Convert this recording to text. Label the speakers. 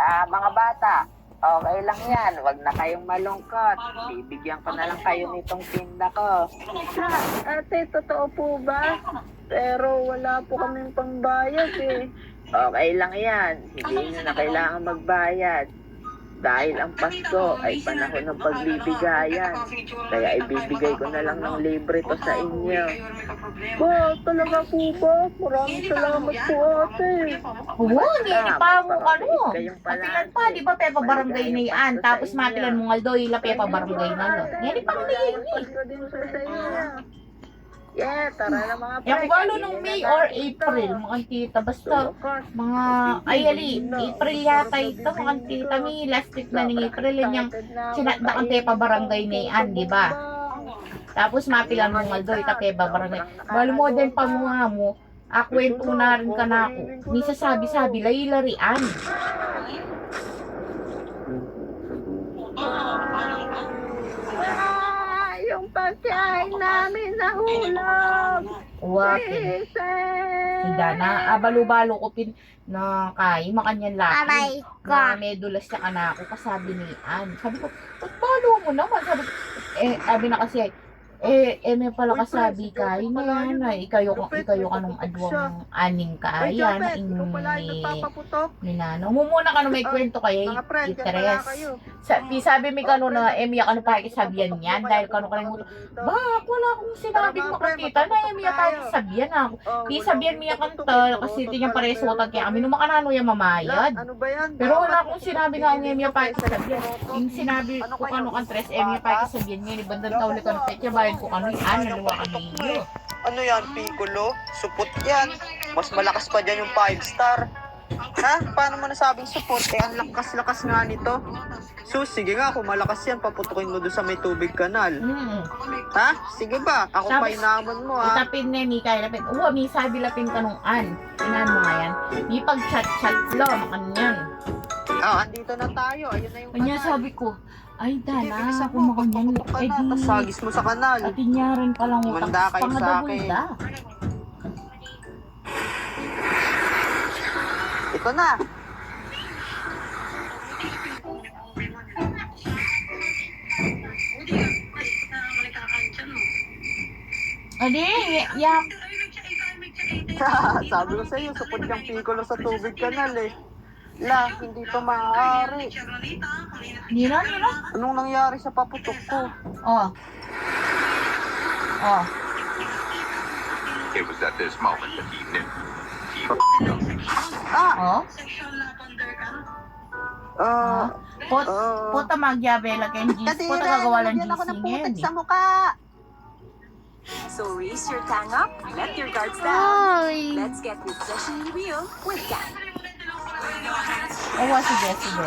Speaker 1: Mga bata, okay lang yan. Huwag na kayong malungkot. Bibigyan ko na lang kayo nitong tinda ko. Ate, totoo po ba? Pero wala po kaming pangbayad eh. Okay lang yan. Hindi nyo na kailangan magbayad. Dahil ang Pasko ay panahon ng pagbibigayan. Kaya ibibigay ko na lang ng libre to sa inyo. Ba, talaga po ba? Maraming salamat po ate.
Speaker 2: Oo, nilipa mo ano. Mapilan pa, di ba pepa barangay na yan. Tapos mapilan mo nga daw, ila pepa barangay na lo. Nilipa mo na yan eh.
Speaker 1: Pasko din sa inyo. Yeah, tara na mga
Speaker 2: Yung galo nung May or April, mga tita, basta mga, ay ali, April yata ito, mga tita, may last week na ng April, yun yung sinatda ang pepa barangay na yan, di ba? Tapos mapilan mo nga daw, ita pepa barangay. Balo mo din pa mo, kwento na rin ka na ako. Misa sabi-sabi, lari-larian.
Speaker 1: Yung pagkain namin nahulog.
Speaker 2: Wakin. Hindi na, balo-balo ko na kay makanyan laki. Na medulas na kana ako, kasabi ni Ann. Sabi ko, balo mo naman. Sabi na kasi, may pala kasabi kay na yan, ikayo ka nung adwang aning kaya na ni Nano. Mumuna ka nung may kwento kay Iteres. Sabi mi kano na emiya kano pa kisabihan yan dahil kano ka nang wala akong sinabing makakita na emiya tayo kisabihan ako. Kisabihan miya kanta kasi tinya paresutan kaya kami nung makanano yung mamayad. Pero wala akong sinabi nga niya emiya pa kisabihan. Yung sinabi ko kano kan tres emiya pa kisabihan niya ni bandang tawli kano kaya bayan ko kano yan naluwa kami niyo.
Speaker 3: Ano yan, Piccolo? Supot yan. Mas malakas pa dyan yung 5-star. Ha? Paano mo nasabing support? Ang lakas-lakas nga nito. So, sige nga, kung malakas yan, paputukin mo doon sa may tubig kanal. Ha? Sige ba? Ako pa inaman mo, ha?
Speaker 2: Itapin na ni kay lapin. May sabi lapin ka nung Ann. Tinan mo nga yan. May pag-chat-chat lo, makanyan.
Speaker 3: Andito na tayo. Ayun na yung
Speaker 2: Kanya
Speaker 3: kanal.
Speaker 2: sabi ko, ay dana, kung makanyan.
Speaker 3: Tapos sagis mo sa kanal.
Speaker 2: At inyaran pa lang utang.
Speaker 3: Manda kayo sa akin. Ito na.
Speaker 2: Adi, yak.
Speaker 3: Sabi ko sa iyo, supot kang Piccolo sa tubig kanal eh. Hindi to maaari.
Speaker 2: Nira.
Speaker 3: Anong nangyari sa paputok ko?
Speaker 4: It was at this moment that he knew.
Speaker 2: Puta magyabela kay Gis. Puta kagawalan Gis ngayon
Speaker 3: sa mukha.
Speaker 5: So raise your tang up, let your guards down. Let's get refreshingly real with Tang.
Speaker 2: Sige.